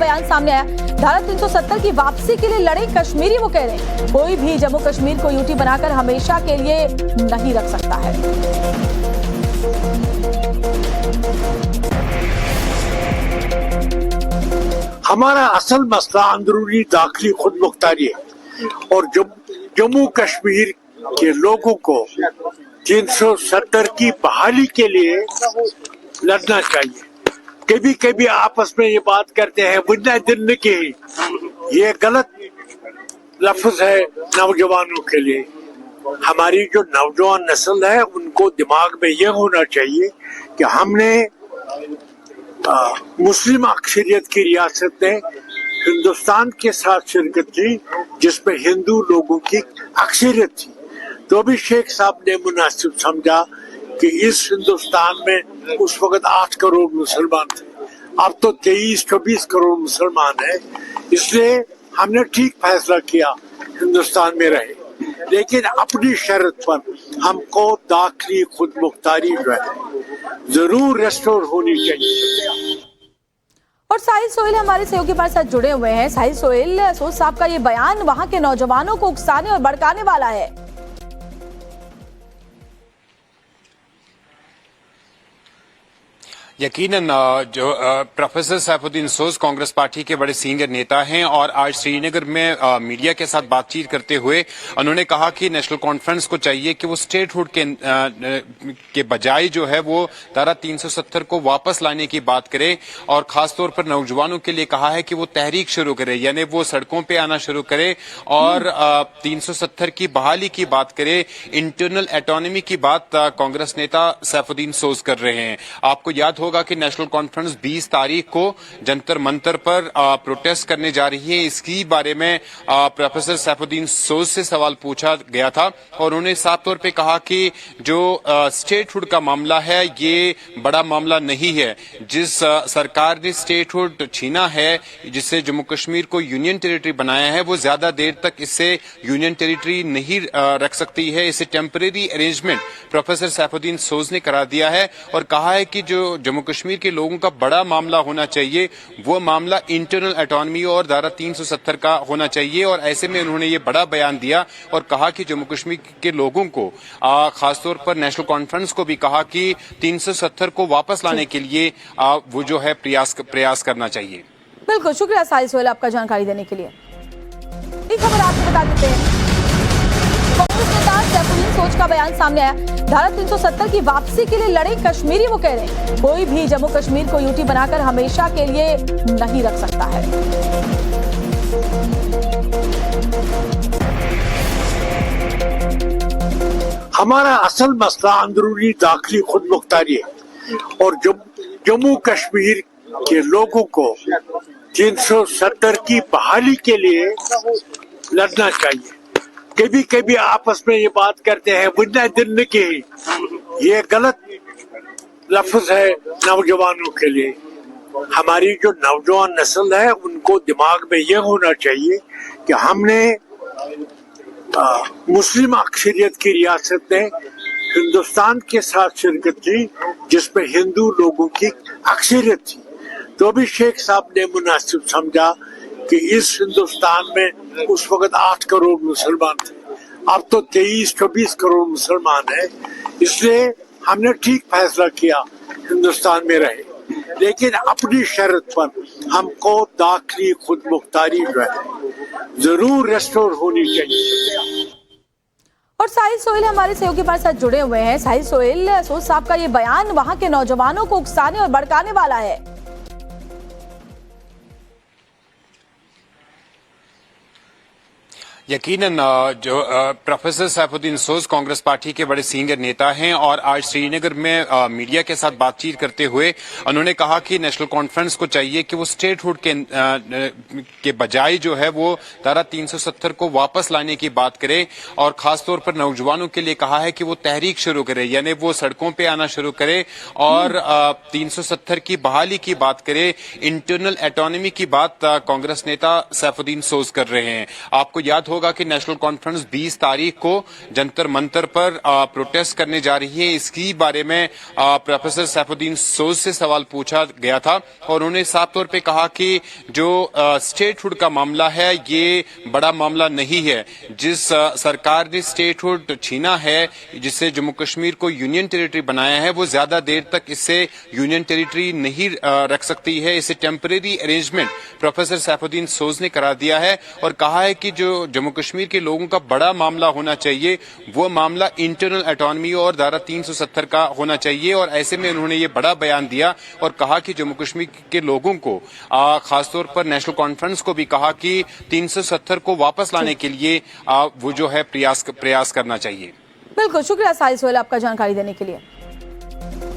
बयान सामने आया। धारा 370 की वापसी के लिए लड़े कश्मीरी, वो कह रहे हैं कोई भी जम्मू कश्मीर को यूटी बनाकर हमेशा के लिए नहीं रख सकता है। हमारा असल मसला अंदरूनी दाखिली खुद मुख्तारी है और जम्मू कश्मीर के लोगों को 370 की बहाली के लिए लड़ना चाहिए। कभी कभी आपस में ये बात करते हैं बुनियादी की, ये गलत लफ्ज है नौजवानों के लिए। हमारी जो नौजवान नस्ल है उनको दिमाग में ये होना चाहिए कि हमने मुस्लिम अक्सरियत की रियासत ने हिंदुस्तान के साथ शिरकत की जिसमें हिंदू लोगों की अक्सरियत थी, तो भी शेख साहब ने मुनासिब समझा कि इस हिंदुस्तान में उस वक्त 8 करोड़ मुसलमान थे, अब तो 23-24 करोड़ मुसलमान हैं, इसलिए हमने ठीक फैसला किया हिंदुस्तान में रहे, लेकिन अपनी शर्त पर हमको दाखिली खुद मुख्तारी जो है जरूर रेस्टोर होनी चाहिए। और साहिल सोहेल हमारे सहयोगी हमारे साथ जुड़े हुए हैं। साहिल सोहेल, सोच साहब का ये बयान वहां के नौजवानों को उकसाने और भड़काने वाला है। यकीनन जो प्रोफेसर सैफुद्दीन सोज कांग्रेस पार्टी के बड़े सीनियर नेता हैं और आज श्रीनगर में मीडिया के साथ बातचीत करते हुए उन्होंने कहा कि नेशनल कॉन्फ्रेंस को चाहिए कि वो स्टेटहुड के बजाय जो है वो धारा 370 को वापस लाने की बात करे और खासतौर पर नौजवानों के लिए कहा है कि वो तहरीक शुरू करे, यानी वो सड़कों पे आना शुरू करे और 370 की बहाली की बात करे। इंटरनल ऑटोनॉमी की बात कांग्रेस नेता सैफुद्दीन सोज कर रहे हैं। आपको याद होगा कि नेशनल कॉन्फ्रेंस 20 तारीख को जंतर मंतर पर प्रोटेस्ट करने जा रही है। इसकी बारे में प्रोफेसर सैफुद्दीन सोज से सवाल पूछा गया था और उन्होंने साफ तौर पे कहा कि जो स्टेटहुड का मामला है ये बड़ा मामला नहीं है। जिस सरकार ने स्टेटहुड छीना है, जिससे जम्मू कश्मीर को यूनियन टेरिटरी बनाया है, वो ज्यादा देर तक इससे यूनियन टेरिटरी नहीं रख सकती है। इसे टेम्परेरी अरेंजमेंट प्रोफेसर सैफुद्दीन सोज ने करार दिया है और कहा है कि जो जम्मू कश्मीर के लोगों का बड़ा मामला होना चाहिए वो मामला इंटरनल ऑटोनॉमी और धारा 370 का होना चाहिए। और ऐसे में उन्होंने ये बड़ा बयान दिया और कहा कि जम्मू कश्मीर के लोगों को खासतौर पर नेशनल कॉन्फ्रेंस को भी कहा कि 370 को वापस लाने के लिए वो जो है प्रयास करना चाहिए। बिल्कुल, शुक्रिया साहिल सोहेल आपका जानकारी देने के लिए। एक खबर आपको बता देते हैं, कांग्रेस नेता सैफुद्दीन सोज का बयान सामने आया। धारा 370 की वापसी के लिए लड़े कश्मीरी, वो कह रहे हैं कोई भी जम्मू कश्मीर को यूटी बनाकर हमेशा के लिए नहीं रख सकता है। हमारा असल मसला अंदरूनी दाखिली खुद मुख्तारी है और जम्मू कश्मीर के लोगों को 370 की बहाली के लिए लड़ना चाहिए। कभी कभी आपस में ये बात करते हैं बुनियादी की, ये गलत लफ्ज है नौजवानों के लिए। हमारी जो नौजवान नस्ल है उनको दिमाग में ये होना चाहिए कि हमने मुस्लिम अक्सरियत की रियासत ने हिंदुस्तान के साथ शिरकत की जिसमें हिंदू लोगों की अक्सरियत थी, तो भी शेख साहब ने मुनासिब समझा कि इस हिंदुस्तान में उस वक्त 8 करोड़ मुसलमान थे, अब तो 23-24 करोड़ मुसलमान हैं, इसलिए हमने ठीक फैसला किया हिंदुस्तान में रहे, लेकिन अपनी शर्त पर हमको दाखिली खुद मुख्तारी जो है जरूर रेस्टोर होनी चाहिए। और साहिल सोहेल हमारे सहयोगी हमारे साथ जुड़े हुए हैं। साहिल सोहेल, सोज साहब का ये बयान वहां के नौजवानों को उकसाने और भड़काने वाला है। यकीनन जो प्रोफेसर सैफुद्दीन सोज कांग्रेस पार्टी के बड़े सीनियर नेता हैं और आज श्रीनगर में मीडिया के साथ बातचीत करते हुए उन्होंने कहा कि नेशनल कॉन्फ्रेंस को चाहिए कि वो स्टेटहुड के बजाय जो है वो धारा 370 को वापस लाने की बात करे और खासतौर पर नौजवानों के लिए कहा है कि वो तहरीक शुरू करे, यानी वो सड़कों पे आना शुरू करे और 370 की बहाली की बात करे। इंटरनल ऑटोनॉमी की बात कांग्रेस नेता सैफुद्दीन सोज कर रहे हैं। आपको याद होगा कि नेशनल कॉन्फ्रेंस 20 तारीख को जंतर मंतर पर प्रोटेस्ट करने जा रही है। इसकी बारे में प्रोफेसर सैफुद्दीन सोज से सवाल पूछा गया था और उन्होंने साफ तौर पे कहा कि जो स्टेटहुड का मामला है ये बड़ा मामला नहीं है। जिस सरकार ने स्टेटहुड छीना है, जिससे जम्मू कश्मीर को यूनियन टेरिटरी बनाया है, वो ज्यादा देर तक इससे यूनियन टेरिटरी नहीं रख सकती है। इसे टेम्परेरी अरेंजमेंट प्रोफेसर सैफुद्दीन सोज ने करार दिया है और कहा है कि जो जम्मू कश्मीर के लोगों का बड़ा मामला होना चाहिए वो मामला इंटरनल ऑटोनॉमी और धारा 370 का होना चाहिए। और ऐसे में उन्होंने ये बड़ा बयान दिया और कहा कि जम्मू कश्मीर के लोगों को खासतौर पर नेशनल कॉन्फ्रेंस को भी कहा कि 370 को वापस लाने के लिए वो जो है प्रयास करना चाहिए। बिल्कुल, शुक्रिया साहिल सोहेल आपका जानकारी देने के लिए।